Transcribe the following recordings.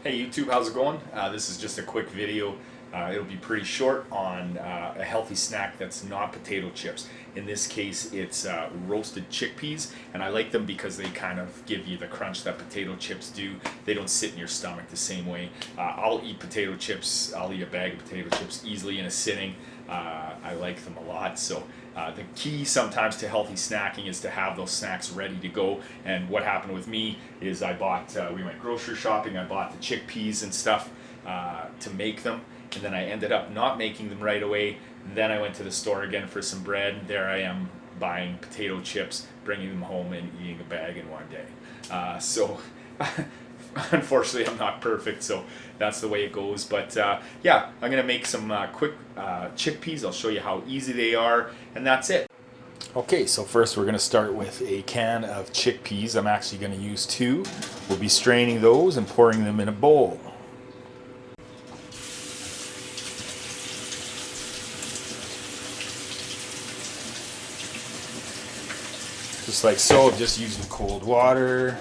Hey YouTube, how's it going? This is just a quick video. It'll be pretty short on a healthy snack that's not potato chips. In this case, it's roasted chickpeas, and I like them because they kind of give you the crunch that potato chips do. They don't sit in your stomach the same way. I'll eat potato chips. I'll eat a bag of potato chips easily in a sitting. I like them a lot. So the key sometimes to healthy snacking is to have those snacks ready to go. And what happened with me is I bought, we went grocery shopping, I bought the chickpeas and stuff to make them. And then I ended up not making them right away. Then I went to the store again for some bread. There I am buying potato chips, bringing them home and eating a bag in one day. So unfortunately I'm not perfect, so that's the way it goes. But yeah, I'm gonna make some quick chickpeas. I'll show you how easy they are, and that's it. Okay, so first we're gonna start with a can of chickpeas. I'm actually gonna use two. We'll be straining those and pouring them in a bowl. Just like so, just using cold water.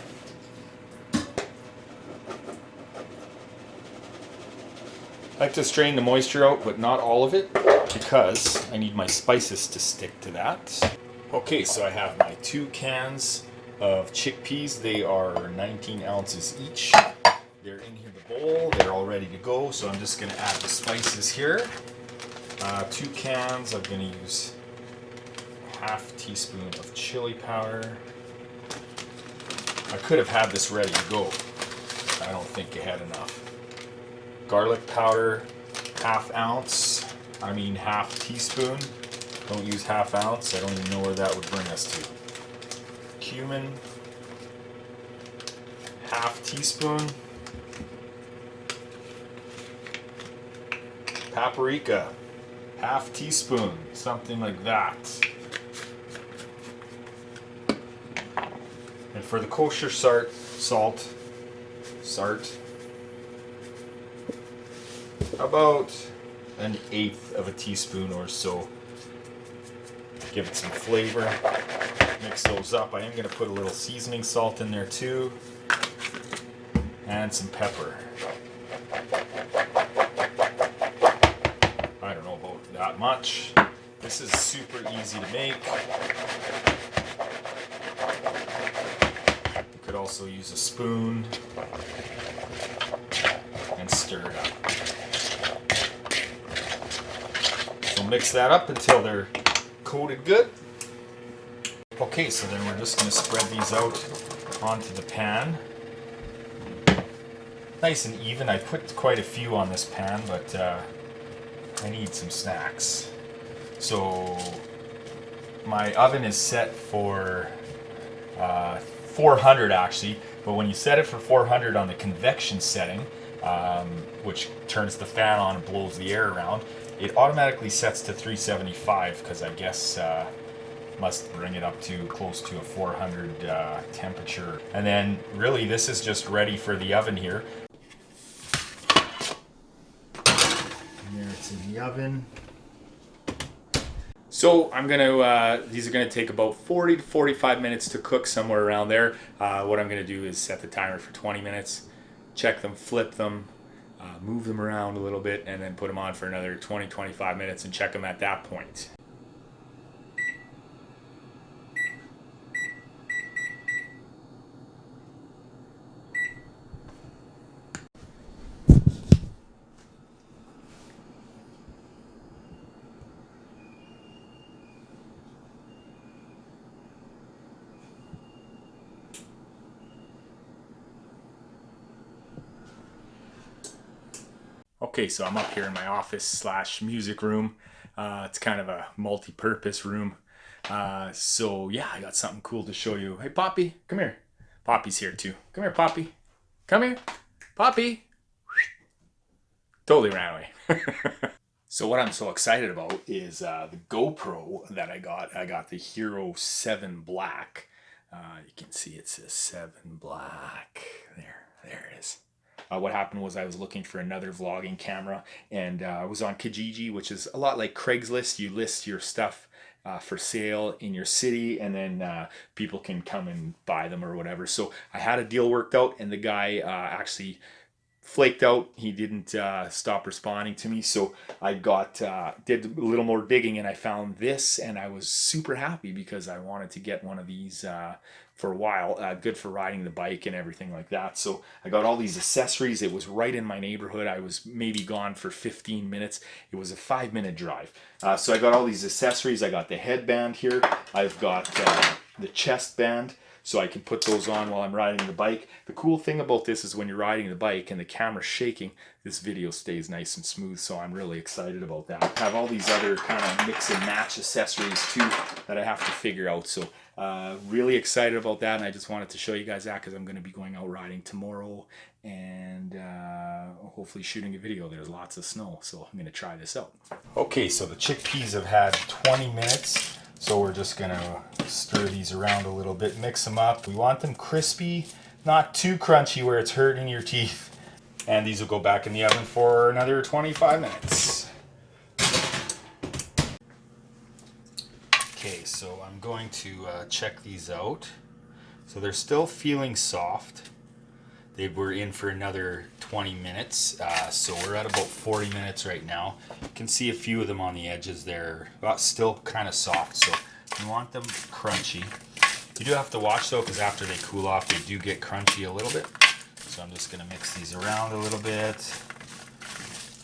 I like to strain the moisture out, but not all of it, because I need my spices to stick to that. Okay, so I have my 2 cans of chickpeas. They are 19 ounces each. They're in here, the bowl. They're all ready to go, so I'm just going to add the spices here. 2 cans, I'm going to use half teaspoon of chili powder. I could have had this ready to go. I don't think I had enough. Garlic powder, half teaspoon. Don't use half ounce. I don't even know where that would bring us to. Cumin, half teaspoon. Paprika, half teaspoon, something like that. And for the kosher salt, about 1/8 of a teaspoon or so. Give it some flavor. Mix those up. I am going to put a little seasoning salt in there too. And some pepper. I don't know about that much. This is super easy to make. You could also use a spoon and stir it up. So mix that up until they're coated good. Okay, so then we're just going to spread these out onto the pan. Nice and even. I put quite a few on this pan, but I need some snacks. So my oven is set for 400 actually, but when you set it for 400 on the convection setting, which turns the fan on and blows the air around, it automatically sets to 375 because I guess must bring it up to close to a 400 temperature. And then really this is just ready for the oven here. And there it's in the oven. So I'm gonna, these are gonna take about 40 to 45 minutes to cook, somewhere around there. What I'm gonna do is set the timer for 20 minutes, check them, flip them, move them around a little bit, and then put them on for another 20-25 minutes and check them at that point. Okay, so I'm up here in my office / music room. It's kind of a multi-purpose room. So yeah, I got something cool to show you. Hey Poppy, come here. Poppy's here too. Come here, Poppy. Come here. Poppy. Totally ran away. So what I'm so excited about is the GoPro that I got. I got the Hero 7 Black. You can see it says 7 Black. There it is. What happened was I was looking for another vlogging camera, and I was on Kijiji, which is a lot like Craigslist. You list your stuff for sale in your city, and then people can come and buy them or whatever. So I had a deal worked out, and the guy actually flaked out. He didn't stop responding to me, so I did a little more digging, and I found this, and I was super happy because I wanted to get one of these for a while. Good for riding the bike and everything like that. So I got all these accessories. It was right in my neighborhood. I was maybe gone for 15 minutes. It was a 5-minute drive. So I got all these accessories. I got the headband here. I've got the chest band, so I can put those on while I'm riding the bike. The cool thing about this is when you're riding the bike and the camera's shaking, this video stays nice and smooth, so I'm really excited about that. I have all these other kind of mix and match accessories too that I have to figure out, so really excited about that, and I just wanted to show you guys that because I'm going to be going out riding tomorrow and hopefully shooting a video. There's lots of snow, so I'm going to try this out. Okay, so the chickpeas have had 20 minutes. So we're just gonna stir these around a little bit, mix them up. We want them crispy, not too crunchy where it's hurting your teeth. And these will go back in the oven for another 25 minutes. Okay, so I'm going to check these out. So they're still feeling soft. They were in for another 20 minutes, so we're at about 40 minutes right now. You can see a few of them on the edges there, still kind of soft, so you want them crunchy. You do have to watch though, because after they cool off, they do get crunchy a little bit. So I'm just going to mix these around a little bit,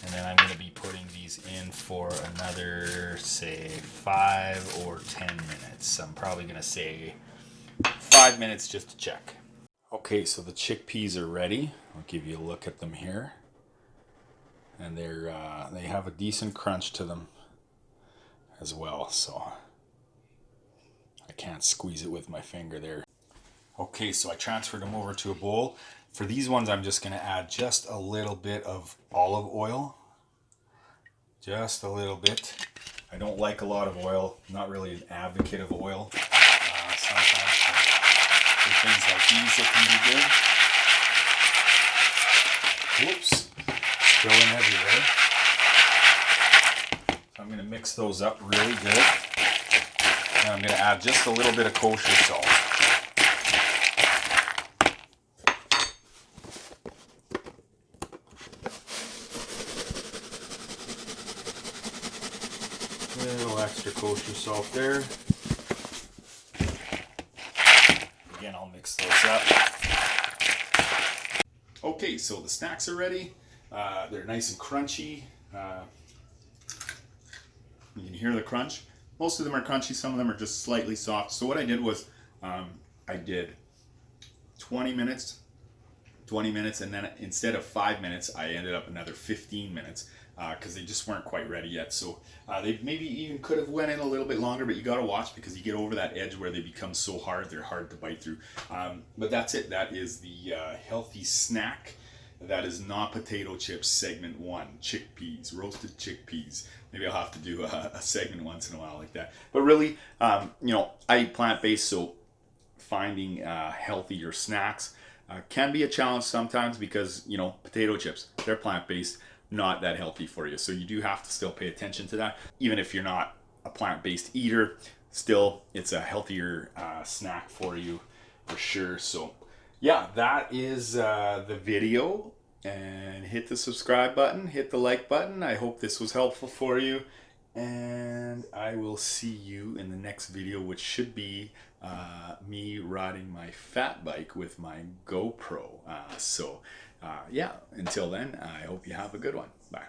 and then I'm going to be putting these in for another, say, 5 or 10 minutes. I'm probably going to say 5 minutes just to check. Okay, so the chickpeas are ready. I'll give you a look at them here. And they have a decent crunch to them as well, so I can't squeeze it with my finger there. Okay, so I transferred them over to a bowl. For these ones, I'm just going to add just a little bit of olive oil. Just a little bit. I don't like a lot of oil. I'm not really an advocate of oil. Sometimes for things like these, it can be good. Whoops, spilling everywhere. So I'm going to mix those up really good. And I'm going to add just a little bit of kosher salt. A little extra kosher salt there. Again, I'll mix those up. Okay, so the snacks are ready. They're nice and crunchy. You can hear the crunch. Most of them are crunchy, some of them are just slightly soft. So what I did was I did 20 minutes, and then instead of 5 minutes, I ended up another 15 minutes because they just weren't quite ready yet. So they maybe even could have went in a little bit longer, but you got to watch because you get over that edge where they become so hard, they're hard to bite through. But that's it. That is the healthy snack. That is not potato chips segment 1, chickpeas, roasted chickpeas. Maybe I'll have to do a segment once in a while like that. But really, I eat plant-based, so finding healthier snacks can be a challenge sometimes because, potato chips, they're plant-based, not that healthy for you. So you do have to still pay attention to that. Even if you're not a plant-based eater, still, it's a healthier snack for you for sure. So yeah, that is the video, and hit the subscribe button, hit the like button. I hope this was helpful for you, and I will see you in the next video, which should be me riding my fat bike with my GoPro. Yeah, until then, I hope you have a good one. Bye.